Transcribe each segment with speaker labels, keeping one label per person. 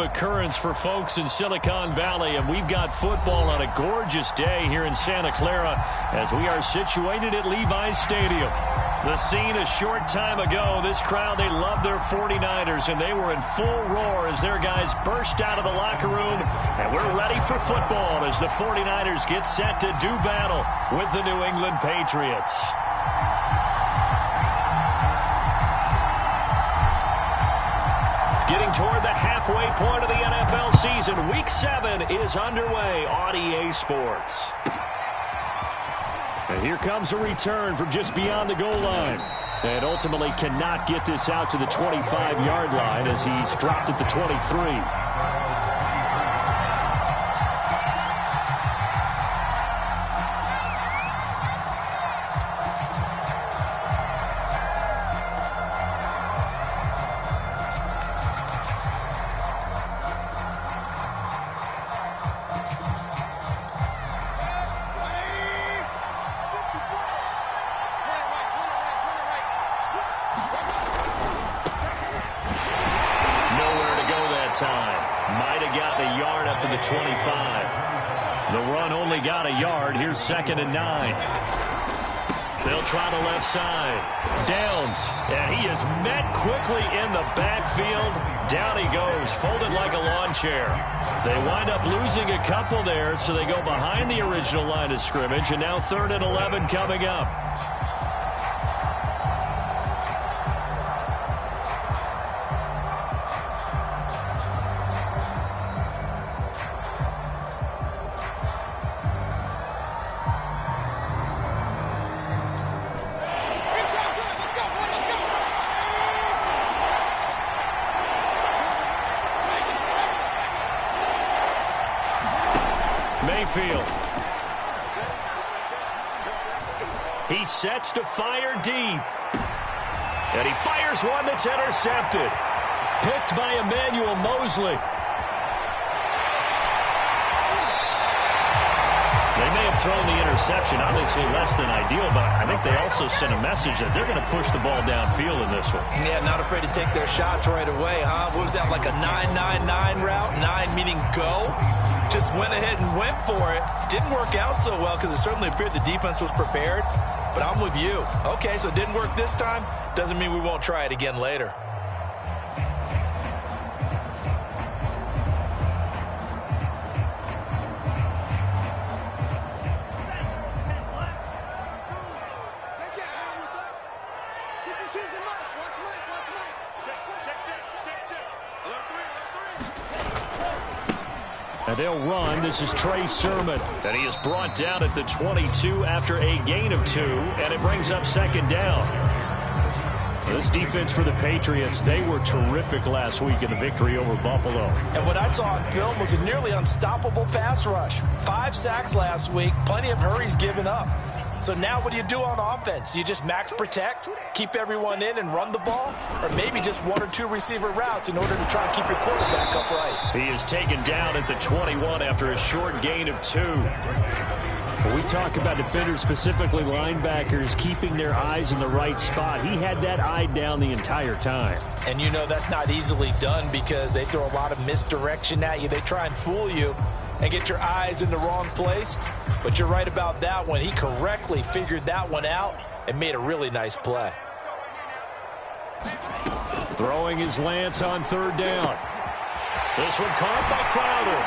Speaker 1: random occurrence for folks in Silicon Valley, and we've got football on a gorgeous day here in Santa Clara as we are situated at Levi's Stadium. The scene a short time ago, this crowd, they love their 49ers, and they were in full roar as their guys burst out of the locker room, and we're ready for football as the 49ers get set to do battle with the New England Patriots. Getting toward the halfway point of the NFL season, Week 7 is underway on EA Sports. And here comes a return from just beyond the goal line. And ultimately cannot get this out to the 25-yard line as he's dropped at the 23. Might have gotten a yard up to the 25. The run only got a yard. Here's 2nd and 9. They'll try the left side. Downs. And he is met quickly in the backfield. Down he goes, folded like a lawn chair. They wind up losing a couple there, so they go behind the original line of scrimmage, and now 3rd and 11 coming up. Mayfield. He sets to fire deep. And he fires one that's intercepted. Picked by Emmanuel Mosley. They may have thrown the interception, obviously less than ideal, but I think they also sent a message that they're going to push the ball downfield in this one. Yeah, not afraid to take their shots right away, huh? What was that, like a 9-9-9 route? 9 meaning go? Just went ahead and went for it. Didn't work out so well because it certainly appeared the defense was prepared. But I'm with you. Okay, so it didn't work this time. Doesn't mean we won't try it again later. And they'll run. This is Trey Sermon. And he is brought down at the 22 after a gain of 2. And it brings up 2nd down. This defense for the Patriots, they were terrific last week in the victory over Buffalo. And what I saw on film was a nearly unstoppable pass rush. 5 sacks last week. Plenty of hurries given up. So now what do you do on offense? You just max protect, keep everyone in and run the ball? Or maybe just 1 or 2 receiver routes in order to try and keep your quarterback upright? He is taken down at the 21 after a short gain of 2. When we talk about defenders, specifically linebackers, keeping their eyes in the right spot, he had that eye down the entire time. And you know that's not easily done because they throw a lot of misdirection at you. They try and fool you and get your eyes in the wrong place. But you're right about that one. He correctly figured that one out and made a really nice play. Throwing his lance on 3rd down. This one caught by Crowder.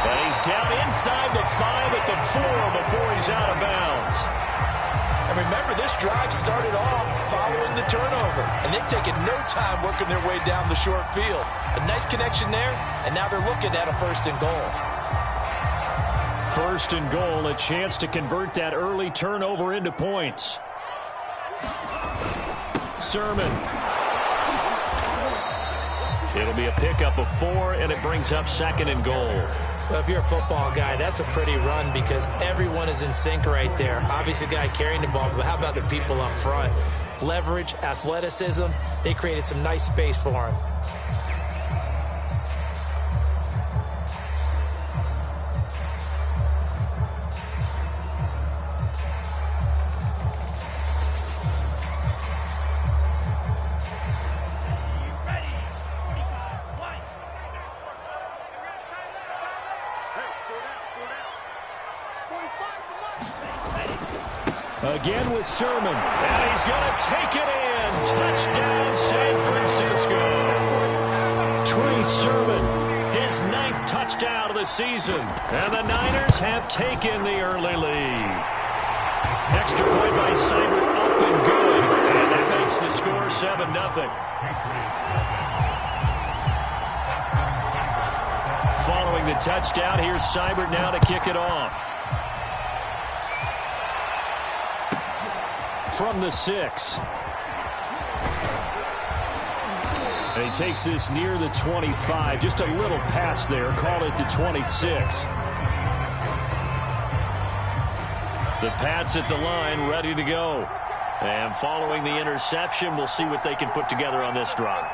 Speaker 1: And he's down inside the 5 at the 4 before he's out of bounds. And remember, this drive started off following the turnover. And they've taken no time working their way down the short field. A nice connection there, and now they're looking at a 1st and goal. 1st and goal, a chance to convert that early turnover into points. Sermon. It'll be a pickup of 4, and it brings up 2nd and goal. Well, if you're a football guy, that's a pretty run because everyone is in sync right there. Obviously, the guy carrying the ball, but how about the people up front? Leverage, athleticism, they created some nice space for him. Again with Sermon. And he's going to take it in. Touchdown, San Francisco. Trey Sermon, his 9th touchdown of the season. And the Niners have taken the early lead. Extra point by Seibert, up and good. And that makes the score 7-0. Following the touchdown, here's Seibert now to kick it off. From the 6. And he takes this near the 25. Just a little pass there. Call it the 26. The Pats at the line, ready to go. And following the interception, we'll see what they can put together on this drive.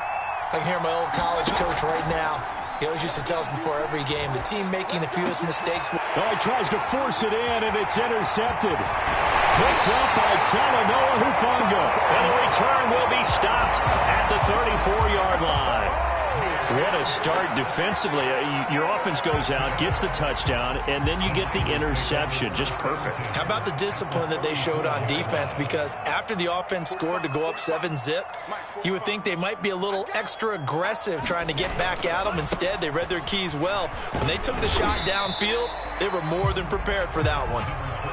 Speaker 2: I can hear my old college coach right now. He always used to tell us before every game, the team making the fewest mistakes.
Speaker 1: Oh, he tries to force it in, and it's intercepted. Picked up by Talanoa Hufanga. And the return will be stopped at the 34-yard line. What a start defensively. Your offense goes out, gets the touchdown, and then you get the interception. Just perfect.
Speaker 2: How about the discipline that they showed on defense? Because after the offense scored to go up 7-zip, you would think they might be a little extra aggressive trying to get back at them. Instead, they read their keys well. When they took the shot downfield, they were more than prepared for that one.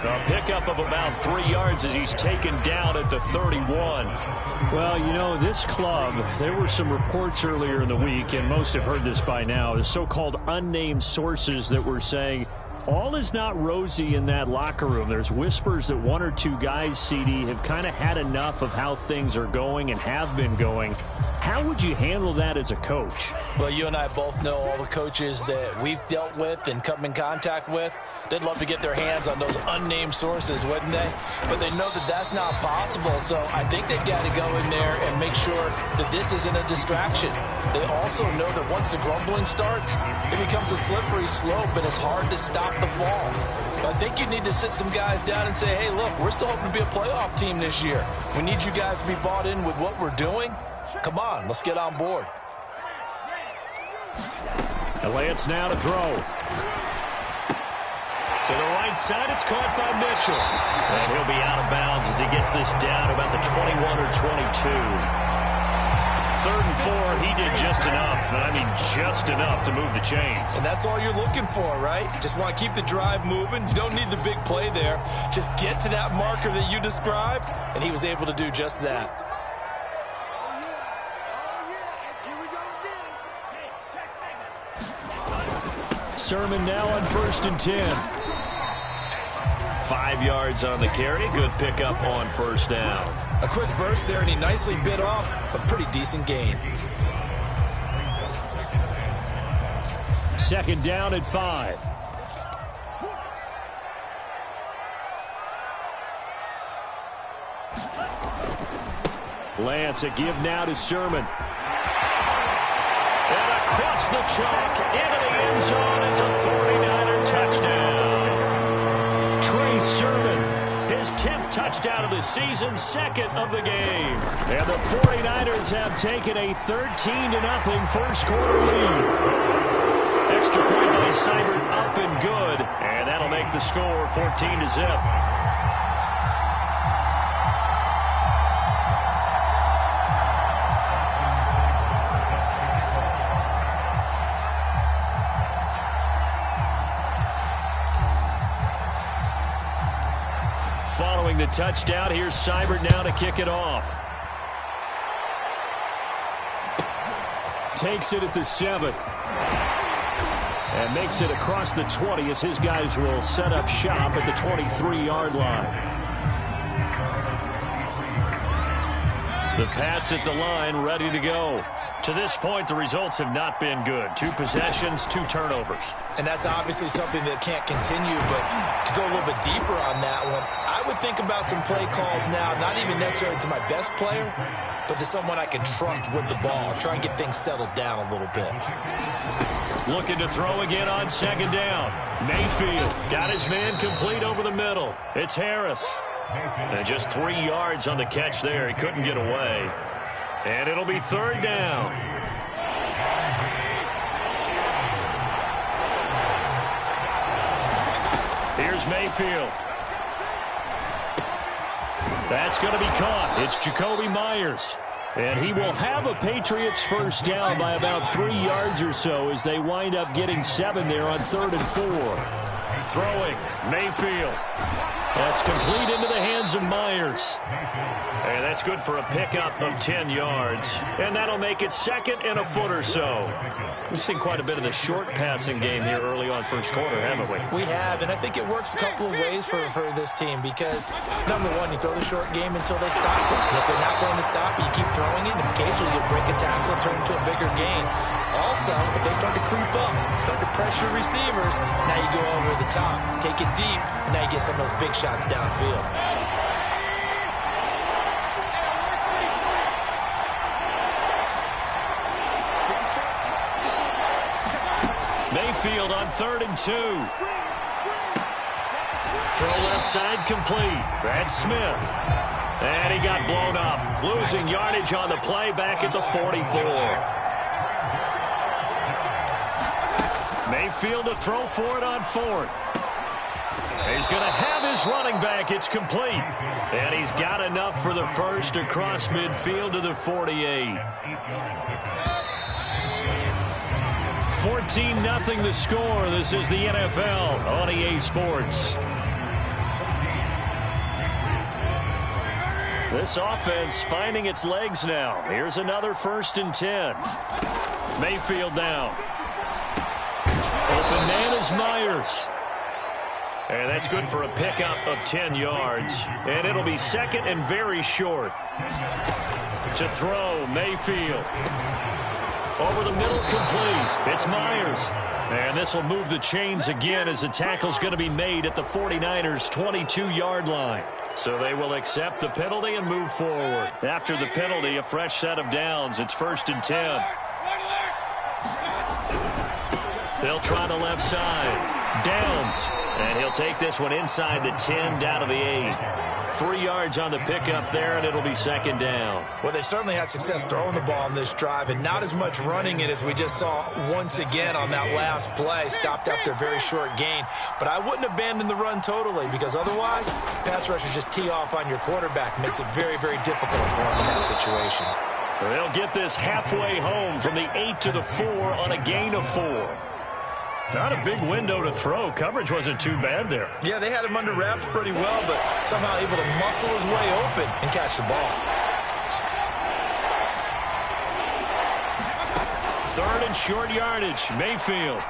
Speaker 1: A pickup of about 3 yards as he's taken down at the 31. Well, you know, this club, there were some reports earlier in the week, and most have heard this by now, the so-called unnamed sources that were saying all is not rosy in that locker room. There's whispers that 1 or 2 guys, CD, have kind of had enough of how things are going and have been going. How would you handle that as a coach?
Speaker 2: Well, you and I both know all the coaches that we've dealt with and come in contact with. They'd love to get their hands on those unnamed sources, wouldn't they? But they know that that's not possible, so I think they've got to go in there and make sure that this isn't a distraction. They also know that once the grumbling starts, it becomes a slippery slope and it's hard to stop the fall. But I think you need to sit some guys down and say, hey, look, we're still hoping to be a playoff team this year. We need you guys to be bought in with what we're doing. Come on, let's get on board.
Speaker 1: Lance now to throw. To the right side, it's caught by Mitchell. And he'll be out of bounds as he gets this down to about the 21 or 22. 3rd and 4, he did just enough. I mean, just enough to move the chains.
Speaker 2: And that's all you're looking for, right? Just want to keep the drive moving. You don't need the big play there. Just get to that marker that you described, and he was able to do just that.
Speaker 1: Sermon now on 1st and 10. 5 yards on the carry. Good pickup on 1st down.
Speaker 2: A quick burst there, and he nicely bit off a pretty decent gain.
Speaker 1: 2nd down at 5. Lance, a give now to Sermon. And across the chalk, into the end zone. It's a 49er touchdown. Trey Sermon, his 10th touchdown of the season, 2nd of the game. And the 49ers have taken a 13-0 first quarter lead. Extra point by Seibert, up and good. And that'll make the score 14-0. Following the touchdown, here's Seibert now to kick it off. Takes it at the 7. And makes it across the 20 as his guys will set up shop at the 23-yard line. The Pats at the line, ready to go. To this point, the results have not been good. 2 possessions, 2 turnovers.
Speaker 2: And that's obviously something that can't continue, but to go a little bit deeper on that one, I would think about some play calls now, not even necessarily to my best player, but to someone I can trust with the ball. Try and get things settled down a little bit.
Speaker 1: Looking to throw again on 2nd down. Mayfield got his man complete over the middle. It's Harris. And just 3 yards on the catch there. He couldn't get away. And it'll be 3rd down. Here's Mayfield. That's going to be caught. It's Jacoby Myers. And he will have a Patriots first down by about 3 yards or so as they wind up getting 7 there on 3rd and 4. Throwing, Mayfield. That's complete into the hands of Myers. And that's good for a pickup of 10 yards. And that'll make it 2nd and a foot or so. We've seen quite a bit of the short passing game here early on first quarter, haven't we?
Speaker 2: We have, and I think it works a couple of ways for this team because, number one, you throw the short game until they stop it. And if they're not going to stop it, you keep throwing it, and occasionally you break a tackle and turn it into a bigger gain. Also, if they start to creep up, start to pressure receivers, now you go over the top, take it deep, and now you get some of those big shots downfield.
Speaker 1: Mayfield on 3rd and 2. Throw left side complete. That's Smith. And he got blown up. Losing yardage on the play back at the 44. Mayfield to throw for it on 4th. He's going to have his running back. It's complete. And he's got enough for the first across midfield to the 48. 14-0 the score. This is the NFL on EA Sports. This offense finding its legs now. Here's another 1st and 10. Mayfield down. Open man is Myers. And that's good for a pickup of 10 yards. And it'll be 2nd and very short. To throw, Mayfield. Over the middle, complete. It's Myers. And this will move the chains again as the tackle's going to be made at the 49ers' 22-yard line. So they will accept the penalty and move forward. After the penalty, a fresh set of downs. It's 1st and 10. They'll try the left side. Downs. And he'll take this one inside the 10 down to the 8. 3 yards on the pickup there, and it'll be 2nd down.
Speaker 2: Well, they certainly had success throwing the ball on this drive and not as much running it as we just saw once again on that last play. Stopped after a very short gain. But I wouldn't abandon the run totally because otherwise, pass rushers just tee off on your quarterback. Makes it very, very difficult for him in that situation.
Speaker 1: They'll get this halfway home from the 8 to the 4 on a gain of 4. Not a big window to throw. Coverage wasn't too bad there.
Speaker 2: Yeah, they had him under wraps pretty well, but somehow able to muscle his way open and catch the ball.
Speaker 1: 3rd and short yardage. Mayfield.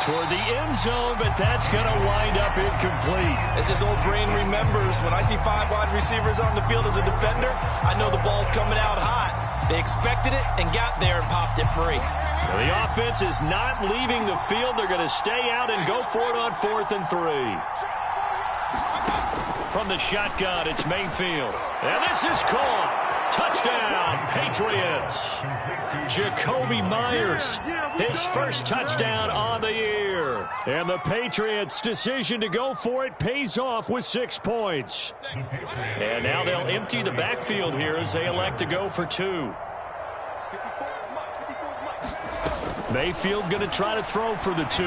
Speaker 1: Toward the end zone, but that's going to wind up incomplete.
Speaker 2: As his old brain remembers, when I see 5 wide receivers on the field as a defender, I know the ball's coming out hot. They expected it and got there and popped it free.
Speaker 1: The offense is not leaving the field. They're going to stay out and go for it on 4th and 3. From the shotgun, it's Mayfield. And this is caught. Touchdown, Patriots. Jacoby Myers, his first touchdown on the year. And the Patriots' decision to go for it pays off with 6 points. And now they'll empty the backfield here as they elect to go for 2. Mayfield going to try to throw for the 2.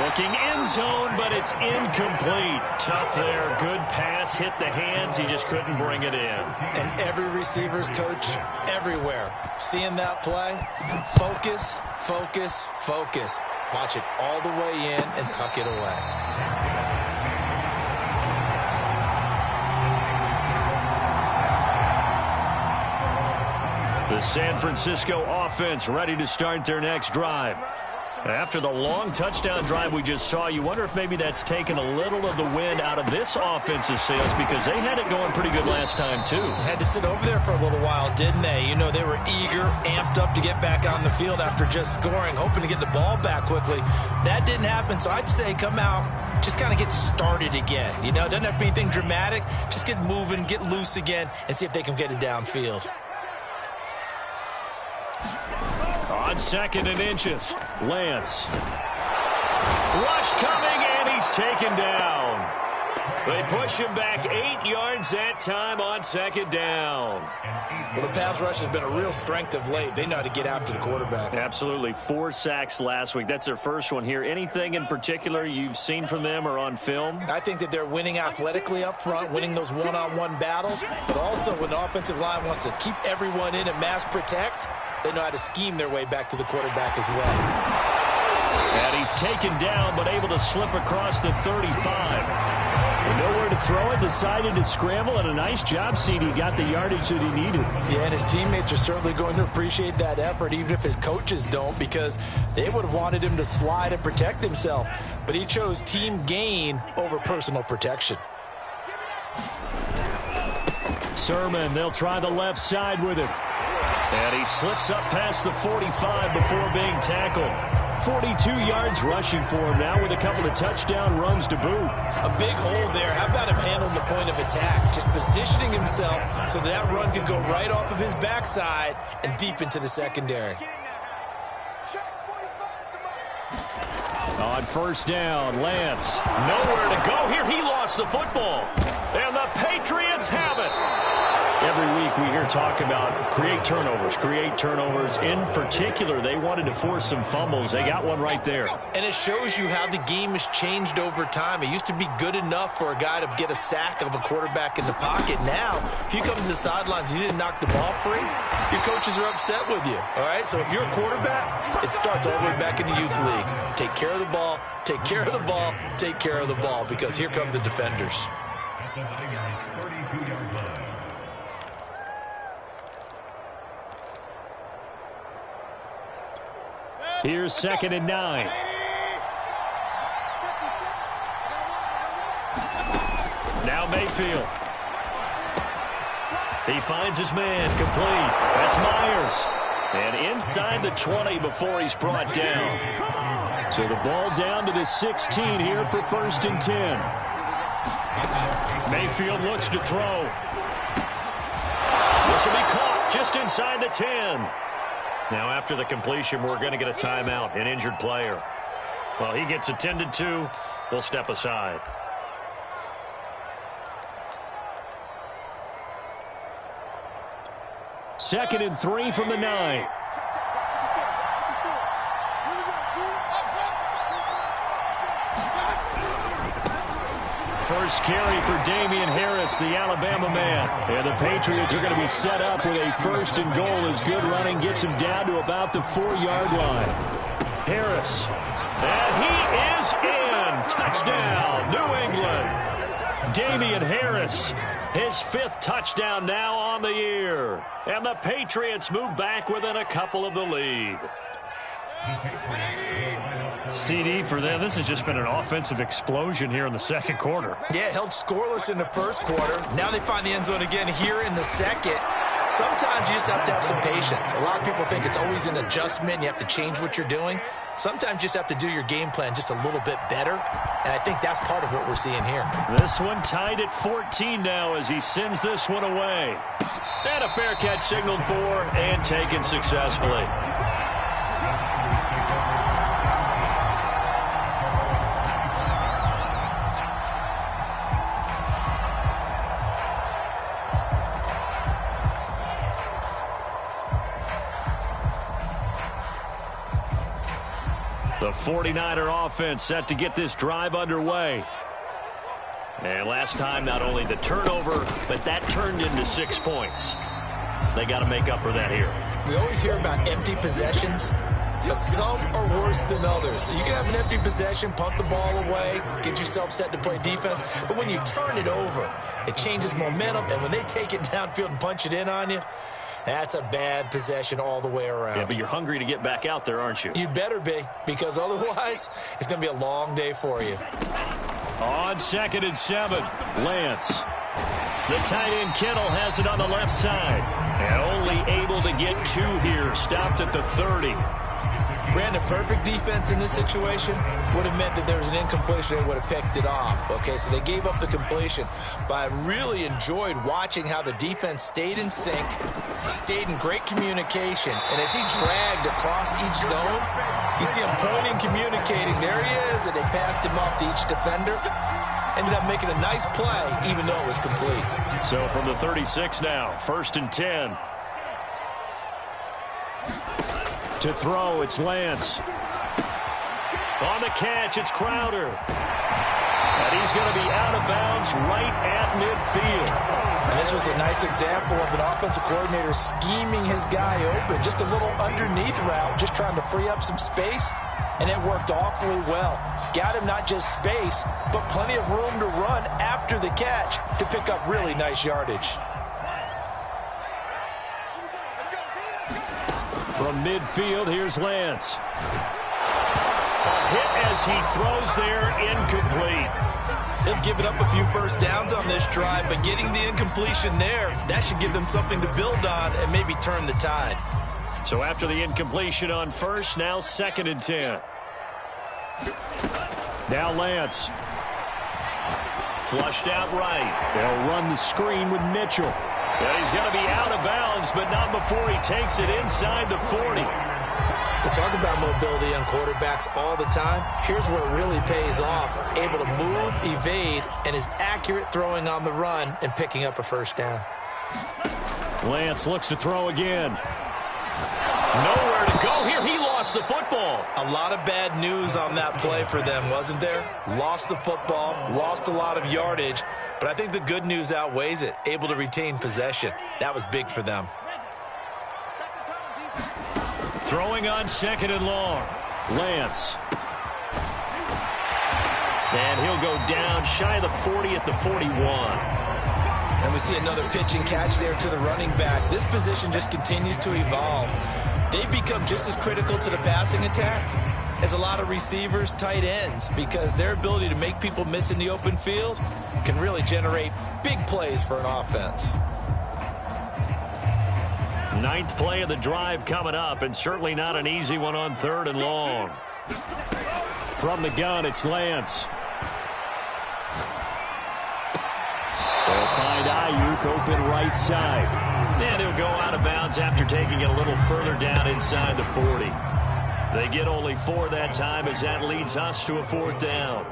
Speaker 1: Looking end zone, but it's incomplete. Tough there. Good pass. Hit the hands. He just couldn't bring it in.
Speaker 2: And every receiver's coach everywhere. Seeing that play, focus, focus, focus. Watch it all the way in and tuck it away.
Speaker 1: The San Francisco offense ready to start their next drive. After the long touchdown drive we just saw, you wonder if maybe that's taken a little of the wind out of this offensive sails because they had it going pretty good last time, too.
Speaker 2: Had to sit over there for a little while, didn't they? You know, they were eager, amped up to get back on the field after just scoring, hoping to get the ball back quickly. That didn't happen, so I'd say come out, just kind of get started again. You know, it doesn't have to be anything dramatic. Just get moving, get loose again, and see if they can get it downfield.
Speaker 1: On 2nd and inches, Lance. Rush coming, and he's taken down. They push him back 8 yards that time on second down.
Speaker 2: Well, the pass rush has been a real strength of late. They know how to get after the quarterback.
Speaker 1: Absolutely. 4 sacks last week. That's their first one here. Anything in particular you've seen from them or on film?
Speaker 2: I think that they're winning athletically up front, winning those one-on-one battles, but also when the offensive line wants to keep everyone in and mass protect, they know how to scheme their way back to the quarterback as well.
Speaker 1: And he's taken down, but able to slip across the 35. With nowhere to throw it, decided to scramble, and a nice job, CD. Got the yardage that he needed.
Speaker 2: Yeah, and his teammates are certainly going to appreciate that effort, even if his coaches don't, because they would have wanted him to slide and protect himself. But he chose team gain over personal protection.
Speaker 1: Sermon, they'll try the left side with it. And he slips up past the 45 before being tackled. 42 yards rushing for him now with a couple of touchdown runs to boot.
Speaker 2: A big hole there. How about him handling the point of attack? Just positioning himself so that run could go right off of his backside and deep into the secondary.
Speaker 1: On first down, Lance. Nowhere to go here. He lost the football. And the Patriots have it. Every week we hear talk about create turnovers. In particular, they wanted to force some fumbles. They got one right there.
Speaker 2: And it shows you how the game has changed over time. It used to be good enough for a guy to get a sack of a quarterback in the pocket. Now, if you come to the sidelines and you didn't knock the ball free, your coaches are upset with you. All right? So if you're a quarterback, it starts all the way back in the youth leagues. Take care of the ball, take care of the ball, take care of the ball, because here come the defenders.
Speaker 1: Here's 2nd and 9. Now Mayfield. He finds his man, complete. That's Myers. And inside the 20 before he's brought down. So the ball down to the 16 here for 1st and 10. Mayfield looks to throw. This will be caught just inside the 10. Now, after the completion, we're going to get a timeout, an injured player. Well, he gets attended to. We'll step aside. Second and 3 from the 9. First carry for Damian Harris, the Alabama man. And the Patriots are going to be set up with a 1st and goal as good running gets him down to about the 4-yard line. Harris. And he is in. Touchdown, New England. Damian Harris, his 5th touchdown now on the year. And the Patriots move back within a couple of the lead. CD, for them, this has just been an offensive explosion here in the 2nd quarter.
Speaker 2: Yeah, held scoreless in the 1st quarter. Now they find the end zone again here in the 2nd. Sometimes you just have to have some patience. A lot of people think it's always an adjustment. You have to change what you're doing. Sometimes you just have to do your game plan just a little bit better. And I think that's part of what we're seeing here.
Speaker 1: This one tied at 14 now as he sends this one away. And a fair catch signaled for and taken successfully. The 49er offense set to get this drive underway. And last time, not only the turnover, but that turned into 6 points. They got to make up for that here.
Speaker 2: We always hear about empty possessions, but some are worse than others. So you can have an empty possession, punt the ball away, get yourself set to play defense. But when you turn it over, it changes momentum. And when they take it downfield and punch it in on you, that's a bad possession all the way around.
Speaker 1: Yeah, but you're hungry to get back out there, aren't you?
Speaker 2: You better be, because otherwise it's going to be a long day for you.
Speaker 1: On 2nd and 7, Lance. The tight end Kittle has it on the left side. And only able to get 2 here. Stopped at the 30.
Speaker 2: Brandon, perfect defense in this situation would have meant that there was an incompletion and would have picked it off. Okay, so they gave up the completion. But I really enjoyed watching how the defense stayed in sync, stayed in great communication. And as he dragged across each zone, you see him pointing, communicating. There he is, and they passed him off to each defender. ended up making a nice play, even though it was complete.
Speaker 1: So from the 36 now, 1st and 10. To throw, it's Lance. On the catch, it's Crowder. And he's going to be out of bounds right at midfield.
Speaker 2: And this was a nice example of an offensive coordinator scheming his guy open. Just a little underneath route, just trying to free up some space, and it worked awfully well. Got him not just space, but plenty of room to run after the catch to pick up really nice yardage.
Speaker 1: From midfield, here's Lance. A hit as he throws there, incomplete.
Speaker 2: They've given up a few first downs on this drive, but getting the incompletion there, that should give them something to build on and maybe turn the tide.
Speaker 1: So after the incompletion on first, now 2nd and 10. Now Lance. Flushed out right. They'll run the screen with Mitchell. And he's going to be out of bounds, but not before he takes it inside the 40.
Speaker 2: We talk about mobility on quarterbacks all the time. Here's where it really pays off. Able to move, evade, and is accurate throwing on the run and picking up a first down.
Speaker 1: Lance looks to throw again. Nowhere to go here. He lost the football.
Speaker 2: A lot of bad news on that play for them, wasn't there? Lost the football, lost a lot of yardage, but I think the good news outweighs it. Able to retain possession. That was big for them.
Speaker 1: Throwing on 2nd and long. Lance. And he'll go down shy of the 40 at the 41.
Speaker 2: And we see another pitch and catch there to the running back. This position just continues to evolve. They've become just as critical to the passing attack as a lot of receivers, tight ends, because their ability to make people miss in the open field can really generate big plays for an offense.
Speaker 1: 9th play of the drive coming up, and certainly not an easy one on 3rd and long. From the gun, it's Lance. They'll find Ayuk open right side. And he'll go out of bounds after taking it a little further down inside the 40. They get only 4 that time as that leads us to a 4th down.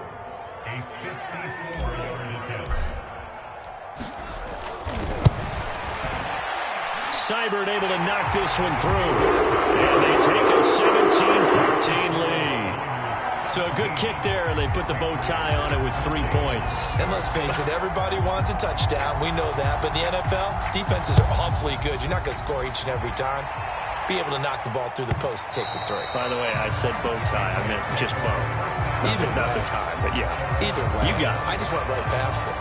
Speaker 1: Seibert able to knock this one through. And they take a 17-14 lead. So a good kick there, and they put the bow tie on it with 3 points.
Speaker 2: And let's face it, everybody wants a touchdown. We know that. But in the NFL, defenses are awfully good. You're not going to score each and every time. Be able to knock the ball through the post and take the 3.
Speaker 1: By the way, I said bow tie. I meant just bow. Not the tie, but yeah.
Speaker 2: Either way.
Speaker 1: You got it.
Speaker 2: I just went right past it.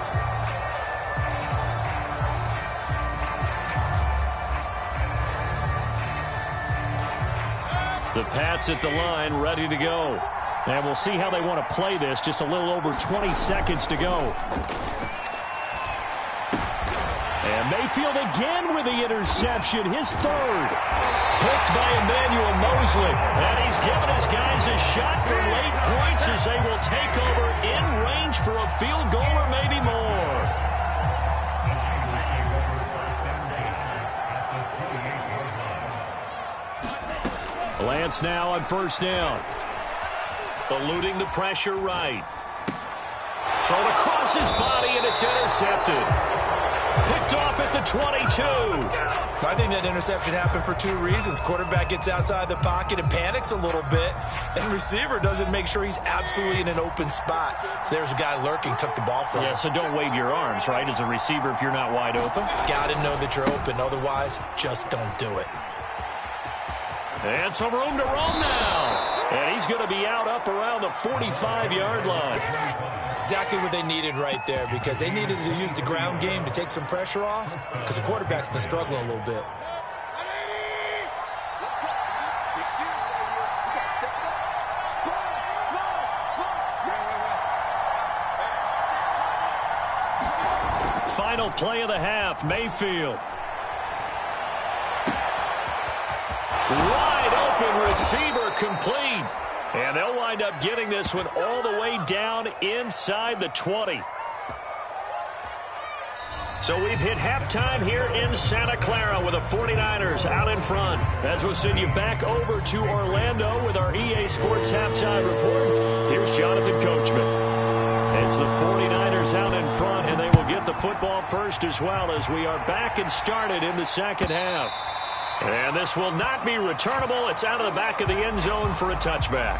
Speaker 1: The Pats at the line, ready to go. And we'll see how they want to play this. Just a little over 20 seconds to go. And Mayfield again with the interception, his 3rd. Picked by Emmanuel Mosley. And he's given his guys a shot for late points as they will take over in range for a field goal or maybe more. Lance now on 1st down. Eluding the pressure right. Thrown across his body, and it's intercepted. Picked off at the 22.
Speaker 2: I think that interception happened for 2 reasons. Quarterback gets outside the pocket and panics a little bit, and receiver doesn't make sure he's absolutely in an open spot. So there's a guy lurking, took the ball from him.
Speaker 1: Yeah, so don't wave your arms, right, as a receiver if you're not wide open.
Speaker 2: Got to know that you're open. Otherwise, just don't do it.
Speaker 1: And some room to roam now. And he's going to be out up around the 45-yard line.
Speaker 2: Exactly what they needed right there, because they needed to use the ground game to take some pressure off, because the quarterback's been struggling a little bit.
Speaker 1: Final play of the half, Mayfield. Wide open receiver, complete. And they'll wind up getting this one all the way down inside the 20. So we've hit halftime here in Santa Clara with the 49ers out in front. As we'll send you back over to Orlando with our EA Sports Halftime Report, here's Jonathan Coachman. And It's the 49ers out in front, and they will get the football first as well as we are back and started in the second half. And this will not be returnable. It's out of the back of the end zone for a touchback.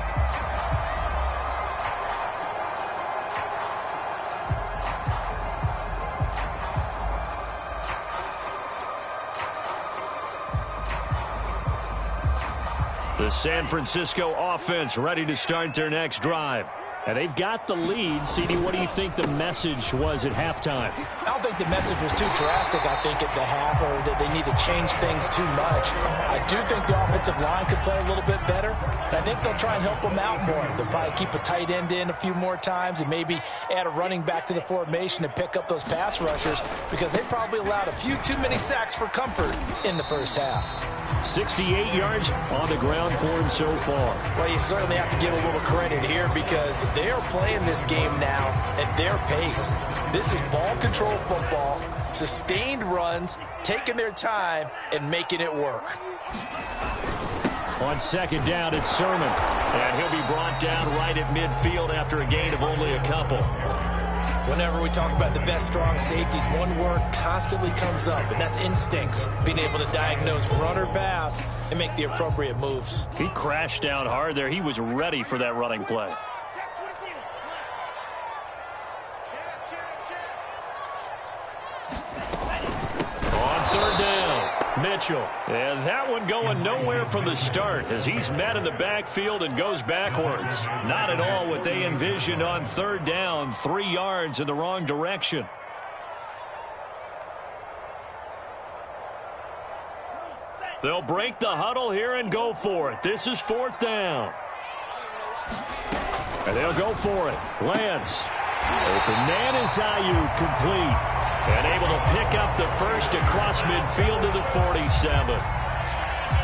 Speaker 1: The San Francisco offense ready to start their next drive. And they've got the lead. CD, what do you think the message was at halftime?
Speaker 2: I don't think the message was too drastic, I think, at the half, or that they need to change things too much. I do think the offensive line could play a little bit better. And I think they'll try and help them out more. They'll probably keep a tight end in a few more times and maybe add a running back to the formation to pick up those pass rushers, because they probably allowed a few too many sacks for comfort in the first half.
Speaker 1: 68 yards on the ground for him so far.
Speaker 2: Well, you certainly have to give a little credit here because they are playing this game now at their pace. This is ball control football, sustained runs, taking their time, and making it work.
Speaker 1: On second down, it's Sermon. And he'll be brought down right at midfield after a gain of only a couple.
Speaker 2: Whenever we talk about the best strong safeties, one word constantly comes up, and that's instincts. Being able to diagnose run or pass and make the appropriate moves.
Speaker 1: He crashed down hard there. He was ready for that running play. On third down, Mitchell. And that one going nowhere from the start as he's met in the backfield and goes backwards. Not at all what they envisioned on third down. 3 yards in the wrong direction. They'll break the huddle here and go for it. This is fourth down. And they'll go for it. Lance. Open man is Ayuk, complete. And able to pick up the first across midfield to the 47.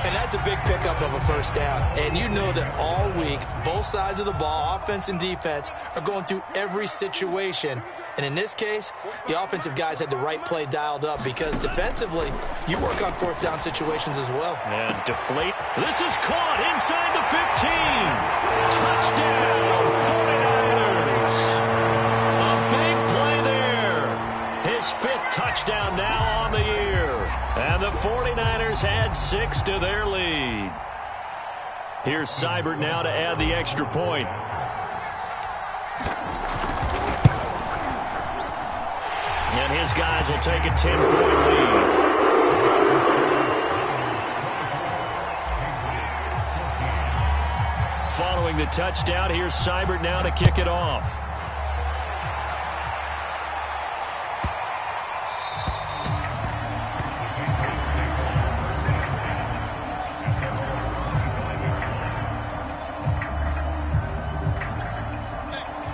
Speaker 2: And that's a big pickup of a first down. And you know that all week, both sides of the ball, offense and defense, are going through every situation. And in this case, the offensive guys had the right play dialed up because defensively, you work on fourth down situations as well.
Speaker 1: And deflate. This is caught inside the 15. Touchdown, 49ers. A big play there. His 5th touchdown now on the year. And the 49ers add 6 to their lead. Here's Seibert now to add the extra point. And his guys will take a 10-point lead. Following the touchdown, here's Seibert now to kick it off.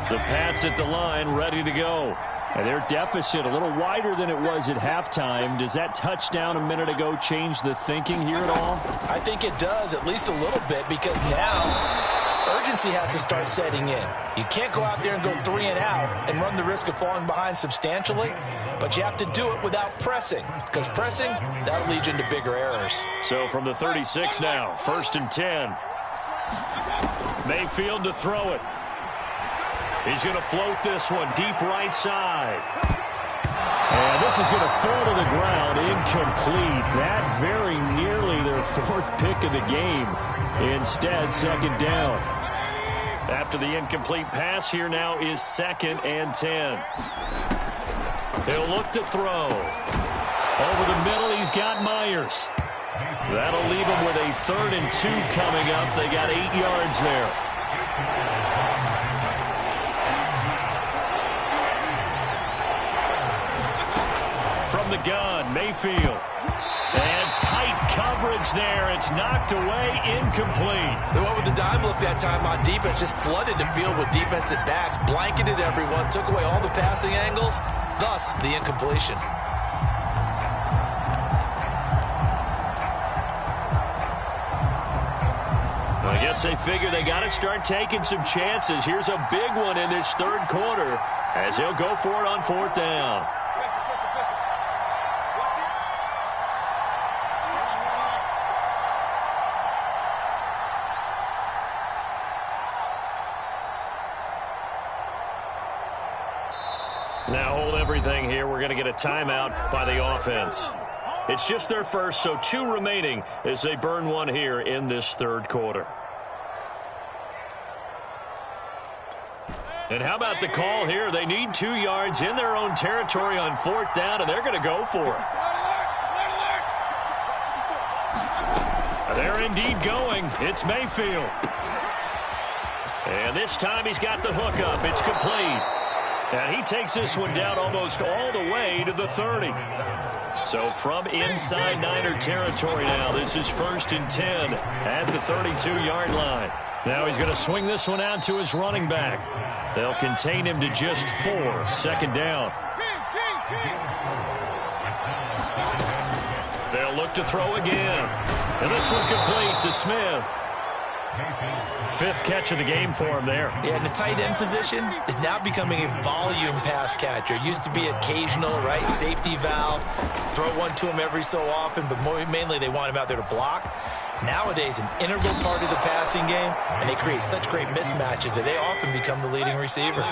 Speaker 1: The Pats at the line, ready to go. And their deficit a little wider than it was at halftime. Does that touchdown a minute ago change the thinking here at all?
Speaker 2: I think it does, at least a little bit, because now urgency has to start setting in. You can't go out there and go 3 and out and run the risk of falling behind substantially, but you have to do it without pressing, because pressing, that'll lead you into bigger errors.
Speaker 1: So from the 36 now, 1st and 10. Mayfield to throw it. He's going to float this one deep right side. And this is going to fall to the ground, incomplete. That very nearly their 4th pick of the game. Instead, 2nd down. After the incomplete pass, here now is 2nd and 10. He'll look to throw. Over the middle, he's got Myers. That'll leave him with a 3rd and 2 coming up. They got 8 yards there. From the gun, Mayfield. And tight coverage there. It's knocked away, incomplete.
Speaker 2: They went with the dime look that time on defense, just flooded the field with defensive backs, blanketed everyone, took away all the passing angles, thus the incompletion.
Speaker 1: I guess they figure they got to start taking some chances. Here's a big one in this 3rd quarter as he'll go for it on 4th down. Now hold everything here. We're going to get a timeout by the offense. It's just their first, so 2 remaining as they burn one here in this third quarter. And how about the call here? They need 2 yards in their own territory on 4th down, and they're going to go for it. They're indeed going. It's Mayfield. And this time he's got the hook up. It's complete. And he takes this one down almost all the way to the 30. So from inside Niner territory now, this is 1st and 10 at the 32-yard line. Now he's going to swing this one out to his running back. They'll contain him to just 4. 2nd down. They'll look to throw again. And this one complete to Smith. 5th catch of the game for him there.
Speaker 2: Yeah, and the tight end position is now becoming a volume pass catcher. Used to be occasional, right? Safety valve. Throw one to him every so often, but mainly they want him out there to block. Nowadays, an integral part of the passing game, and they create such great mismatches that they often become the leading receiver.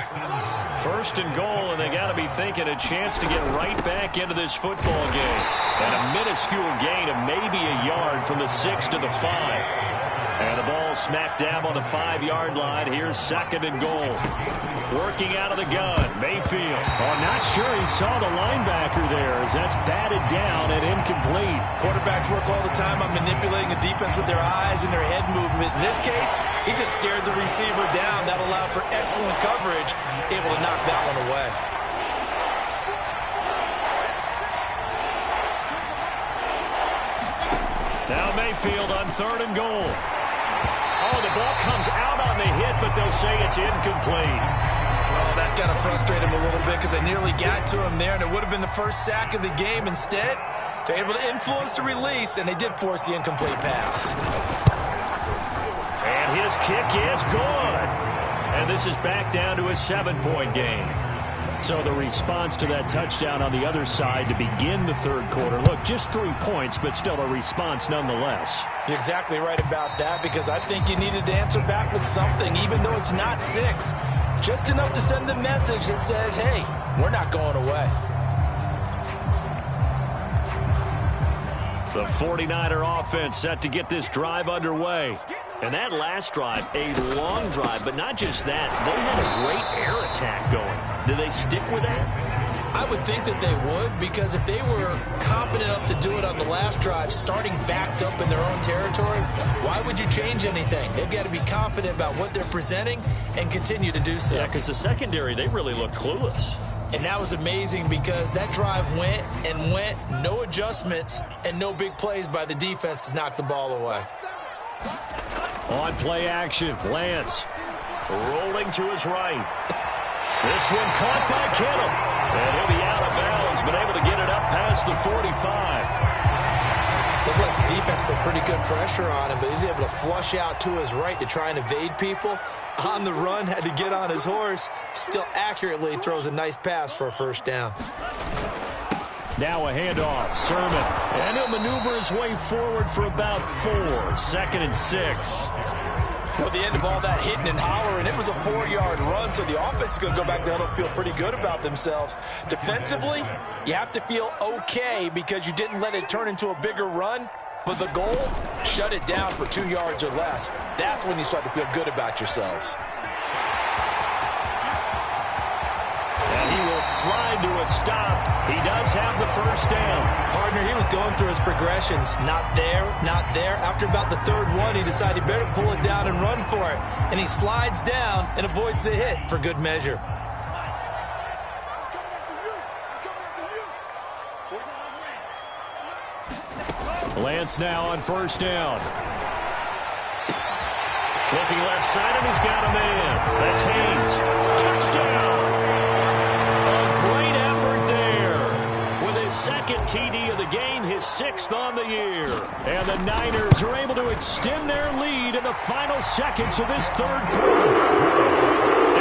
Speaker 1: 1st and goal, and they got to be thinking a chance to get right back into this football game. And a minuscule gain of maybe a yard from the 6 to the 5. And the ball smacked down on the 5-yard line. Here's 2nd and goal. Working out of the gun, Mayfield. Oh, not sure he saw the linebacker there as that's batted down and incomplete.
Speaker 2: Quarterbacks work all the time on manipulating the defense with their eyes and their head movement. In this case, he just stared the receiver down. That allowed for excellent coverage, able to knock that one away.
Speaker 1: Now Mayfield on 3rd and goal. Oh, the ball comes out on the hit, but they'll say it's incomplete.
Speaker 2: Oh, that's got to frustrate him a little bit because they nearly got to him there, and it would have been the first sack of the game. Instead, they're able to influence the release, and they did force the incomplete pass.
Speaker 1: And his kick is good. And this is back down to a 7-point game. So the response to that touchdown on the other side to begin the third quarter. Look, just 3 points, but still a response nonetheless.
Speaker 2: You're exactly right about that because I think you needed to answer back with something, even though it's not 6. Just enough to send the message that says, hey, we're not going away.
Speaker 1: The 49er offense set to get this drive underway. And that last drive, a long drive, but not just that. They had a great air attack going. Do they stick with that?
Speaker 2: I would think that they would, because if they were confident enough to do it on the last drive, starting backed up in their own territory, why would you change anything? They've got to be confident about what they're presenting and continue to do so.
Speaker 1: Yeah, because the secondary, they really looked clueless.
Speaker 2: And that was amazing because that drive went and went, no adjustments, and no big plays by the defense to knock the ball away.
Speaker 1: On play action, Lance rolling to his right. This one caught by Kittle. And he'll be out of bounds, but able to get it up past the 45.
Speaker 2: Looked like the defense put pretty good pressure on him, but he's able to flush out to his right to try and evade people. On the run, had to get on his horse. Still accurately throws a nice pass for a 1st down.
Speaker 1: Now a handoff, Sermon. And he'll maneuver his way forward for about 4. 2nd and 6.
Speaker 2: At the end of all that hitting and hollering, it was a 4-yard run, so the offense is going to go back down and feel pretty good about themselves. Defensively, you have to feel okay because you didn't let it turn into a bigger run, but the goal, shut it down for 2 yards or less. That's when you start to feel good about yourselves.
Speaker 1: And he will slide to a stop. He does have the 1st down.
Speaker 2: Partner, he was going through his progressions. Not there, not there. After about the 3rd one, he decided he better pull it down and run for it. And he slides down and avoids the hit for good measure.
Speaker 1: Lance now on 1st down. Looking left side, and he's got a man. That's Haynes. Touchdown. A great effort there. With his 2nd TD of the game, his 6th on the year. And the Niners are able to extend their lead in the final seconds of this third quarter.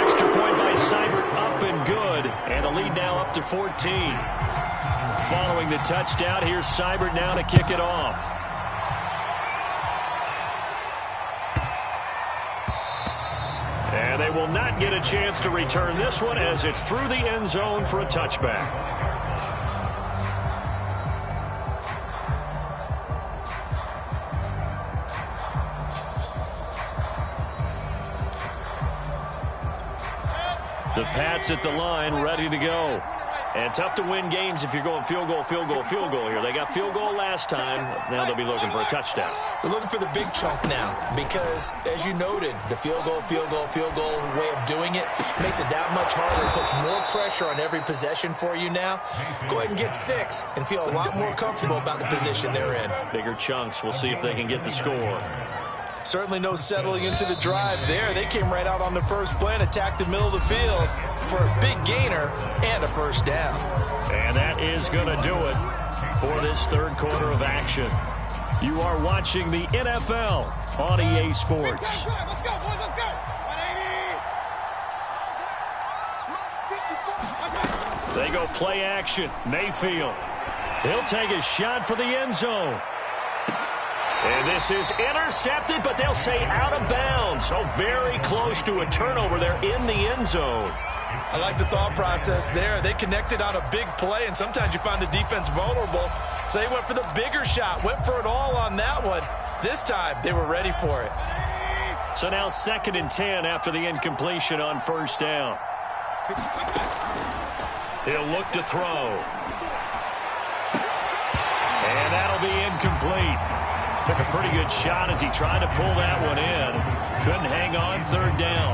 Speaker 1: Extra point by Seibert, up and good. And the lead now up to 14. Following the touchdown, here's Seibert now to kick it off. And They will not get a chance to return this one as it's through the end zone for a touchback. The Pats at the line, ready to go. And tough to win games if you're going field goal, field goal, field goal here. They got field goal last time. Now they'll be looking for a touchdown.
Speaker 2: They're looking for the big chunk now because, as you noted, the field goal way of doing it makes it that much harder. It puts more pressure on every possession for you now. Go ahead and get 6 and feel a lot more comfortable about the position they're in.
Speaker 1: Bigger chunks. We'll see if they can get the score.
Speaker 2: Certainly no settling into the drive there. They came right out on the first play and attacked the middle of the field for a big gainer and a first down.
Speaker 1: And that is going to do it for this third quarter of action. You are watching the NFL on EA Sports.
Speaker 3: Let's go, boys, let's go. 180.
Speaker 1: They go play action. Mayfield. He'll take a shot for the end zone. And this is intercepted, but they'll say out of bounds. So very close to a turnover there in the end zone.
Speaker 2: I like the thought process there. They connected on a big play, and sometimes you find the defense vulnerable. So they went for the bigger shot, went for it all on that one. This time, they were ready for it.
Speaker 1: So now 2nd and 10 after the incompletion on first down. He'll look to throw. And that'll be incomplete. Took a pretty good shot as he tried to pull that one in. Couldn't hang on, 3rd down.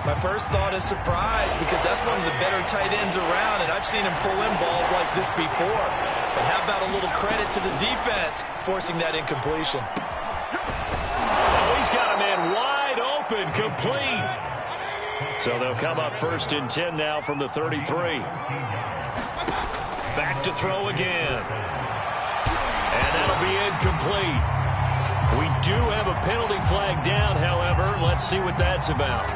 Speaker 2: My first thought is surprise because that's one of the better tight ends around, and I've seen him pull in balls like this before. But how about a little credit to the defense forcing that incompletion?
Speaker 1: Oh, he's got a man wide open, complete. So they'll come up 1st and 10 now from the 33. Back to throw again. And that'll be incomplete. We do have a penalty flag down, however. Let's see what that's about.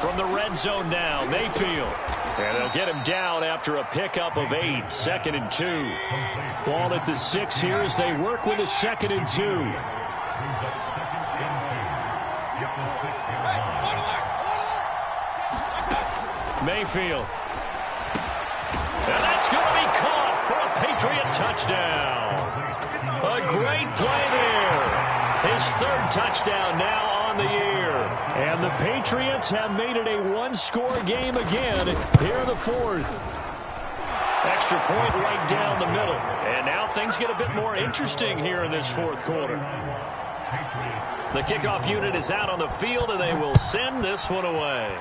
Speaker 1: From the red zone now, Mayfield. And they'll get him down after a pickup of 8, 2nd and 2. Ball at the 6 here as they work with a 2nd and 2. Mayfield. And that's going to be caught for a Patriot touchdown. A great play there. His 3rd touchdown now on the year. And the Patriots have made it a one-score game again here in the 4th. Extra point right down the middle. And now things get a bit more interesting here in this 4th quarter. The kickoff unit is out on the field, and they will send this one away.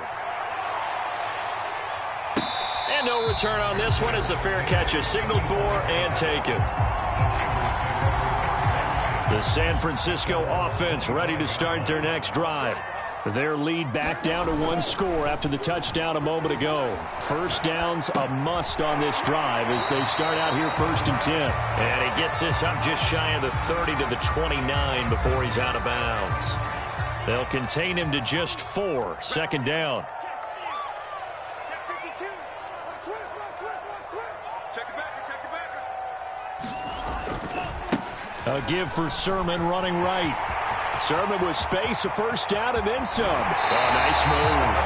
Speaker 1: And no return on this one as the fair catch is signaled for and taken. The San Francisco offense ready to start their next drive. Their lead back down to 1 score after the touchdown a moment ago. First down's a must on this drive as they start out here 1st and 10. And he gets this up just shy of the 30 to the 29 before he's out of bounds. They'll contain him to just 4, 2nd down. A give for Sermon running right. Sermon with space, a first down, and then some. Oh, nice move.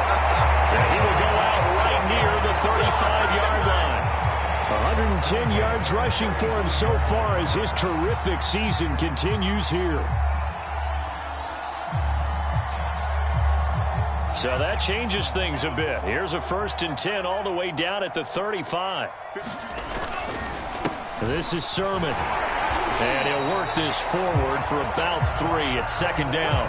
Speaker 1: And he will go out right near the 35-yard line. 110 yards rushing for him so far as his terrific season continues here. So that changes things a bit. Here's a 1st and 10 all the way down at the 35. This is Sermon. And he'll work this forward for about 3 at 2nd down.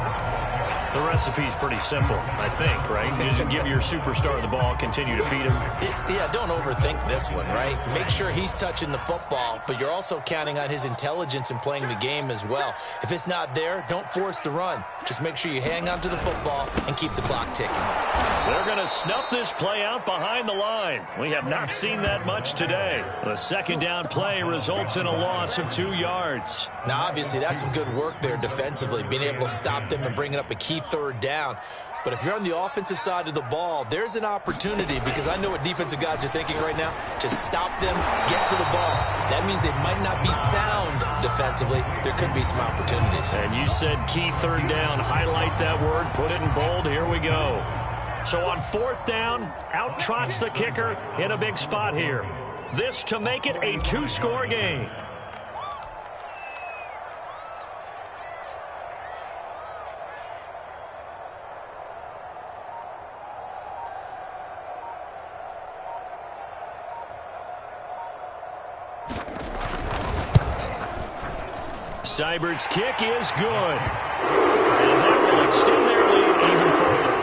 Speaker 1: The recipe's pretty simple, I think, right? Just give your superstar the ball, continue to feed him.
Speaker 2: Yeah, don't overthink this one, right? Make sure he's touching the football, but you're also counting on his intelligence in playing the game as well. If it's not there, don't force the run. Just make sure you hang on to the football and keep the clock ticking.
Speaker 1: They're going to snuff this play out behind the line. We have not seen that much today. The 2nd down play results in a loss of 2 yards.
Speaker 2: Now, obviously, that's some good work there defensively, being able to stop them and bring it up a key 3rd down. But if you're on the offensive side of the ball, there's an opportunity, because I know what defensive guys are thinking right now. Just stop them, get to the ball. That means they might not be sound defensively. There could be some opportunities.
Speaker 1: And you said key third down. Highlight that word, put it in bold. Here we go. So on fourth down, out trots the kicker in a big spot here. This to make it a two-score game. Seibert's kick is good. And that will extend their lead even further.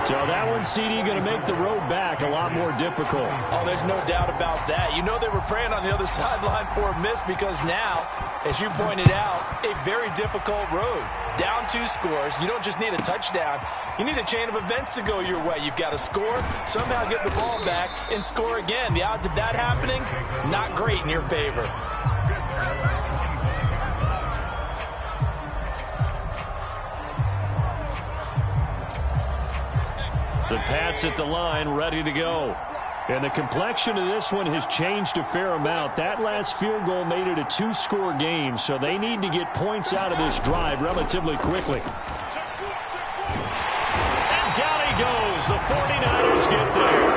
Speaker 1: So that one, CD, going to make the road back a lot more difficult.
Speaker 2: Oh, there's no doubt about that. You know they were praying on the other sideline for a miss, because now, as you pointed out, a very difficult road. Down 2 scores. You don't just need a touchdown. You need a chain of events to go your way. You've got to score, somehow get the ball back, and score again. The odds of that happening, not great in your favor.
Speaker 1: The Pats at the line, ready to go. And the complexion of this one has changed a fair amount. That last field goal made it a two-score game, so they need to get points out of this drive relatively quickly. And down he goes. The 49ers get there.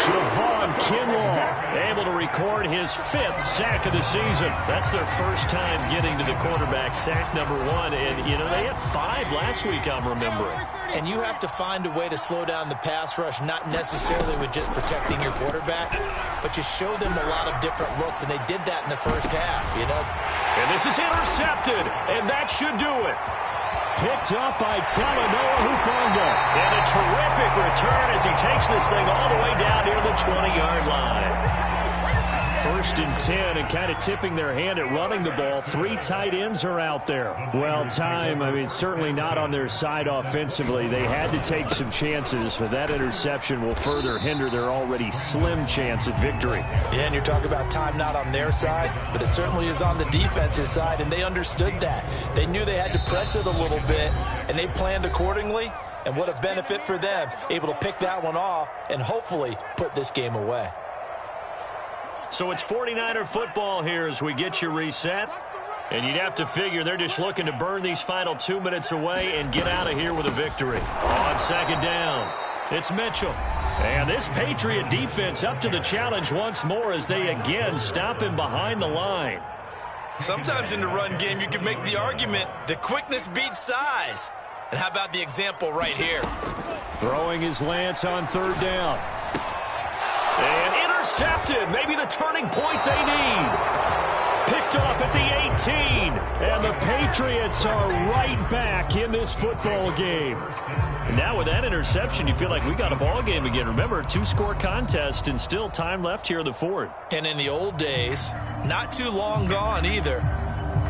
Speaker 1: Javon Kinlaw able to record his 5th sack of the season. That's their first time getting to the quarterback, sack number 1. And, you know, they had 5 last week, I'm remembering.
Speaker 2: And you have to find a way to slow down the pass rush, not necessarily with just protecting your quarterback, but you show them a lot of different looks, and they did that in the first half, you know.
Speaker 1: And this is intercepted, and that should do it. Picked up by Talanoa Hufanga. And a terrific return as he takes this thing all the way down near the 20-yard line. First and 10, and kind of tipping their hand at running the ball. 3 tight ends are out there. Well, time, I mean, certainly not on their side offensively. They had to take some chances, but that interception will further hinder their already slim chance at victory.
Speaker 2: Yeah, and you're talking about time not on their side, but it certainly is on the defense's side, and they understood that. They knew they had to press it a little bit, and they planned accordingly, and what a benefit for them, able to pick that one off and hopefully put this game away.
Speaker 1: So it's 49er football here as we get you reset. And you'd have to figure they're just looking to burn these final 2 minutes away and get out of here with a victory. On second down, it's Mitchell. And this Patriot defense up to the challenge once more as they again stop him behind the line.
Speaker 2: Sometimes in the run game you can make the argument that quickness beats size. And how about the example right here?
Speaker 1: Throwing his Lance on third down. And intercepted. Maybe the turning point they need. Picked off at the 18. And the Patriots are right back in this football game. And now with that interception, you feel like we got a ball game again. Remember, 2-score contest and still time left here in the 4th.
Speaker 2: And in the old days, not too long gone either.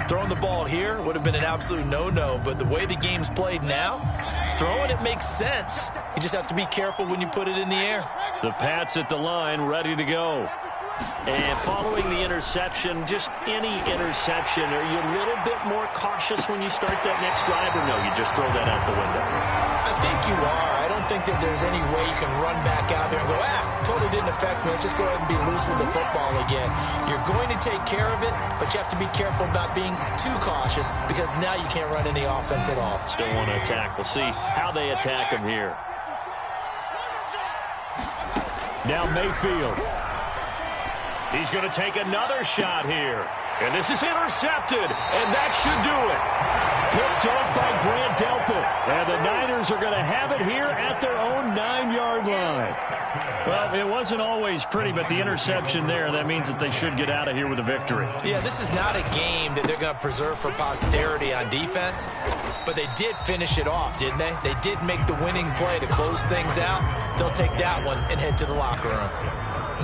Speaker 2: Throwing the ball here would have been an absolute no-no. But the way the game's played now, throwing it makes sense. You just have to be careful when you put it in the air.
Speaker 1: The Pats at the line, ready to go. And following the interception, just any interception, are you a little bit more cautious when you start that next drive, or no, you just throw that out the window?
Speaker 2: I think you are. I don't think that there's any way you can run back out there and go, totally didn't affect me. Let's just go ahead and be loose with the football again. You're going to take care of it, but you have to be careful about being too cautious, because now you can't run any offense at all.
Speaker 1: Still want to attack. We'll see how they attack him here. Now Mayfield. He's going to take another shot here. And this is intercepted, and that should do it. Picked off by Grant Delpit. And the Niners are going to have it here at their own 9-yard line. Well, it wasn't always pretty, but the interception there, that means that they should get out of here with a victory.
Speaker 2: Yeah, this is not a game that they're going to preserve for posterity on defense, but they did finish it off, didn't they? They did make the winning play to close things out. They'll take that one and head to the locker room.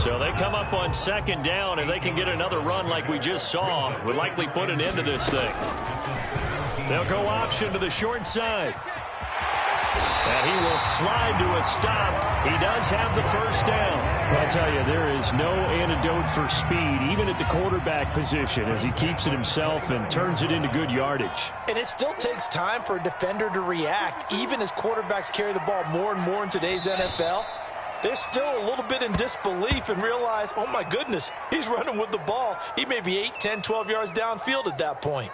Speaker 1: So they come up on second down, and they can get another run like we just saw. Would likely put an end to this thing. They'll go option to the short side. And he will will slide to a stop. He does have the first down. Well, I'll tell you, there is no antidote for speed, even at the quarterback position, as he keeps it himself and turns it into good yardage.
Speaker 2: And it still takes time for a defender to react. Even as quarterbacks carry the ball more and more in today's NFL, they're still a little bit in disbelief and realize, oh my goodness, he's running with the ball. He may be 8, 10, 12 yards downfield at that point.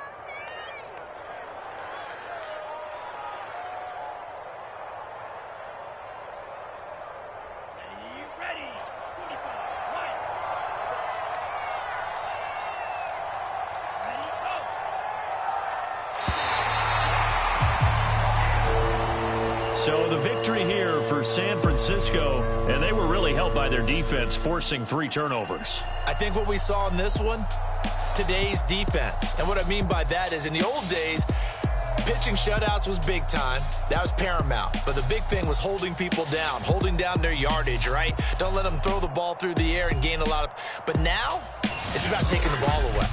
Speaker 1: So the victory here for San Francisco, and they were really helped by their defense, forcing 3 turnovers.
Speaker 2: I think what we saw in this one, today's defense. And what I mean by that is in the old days, pitching shutouts was big time. That was paramount. But the big thing was holding people down, holding down their yardage, right? Don't let them throw the ball through the air and gain a lot of. But now, it's about taking the ball away.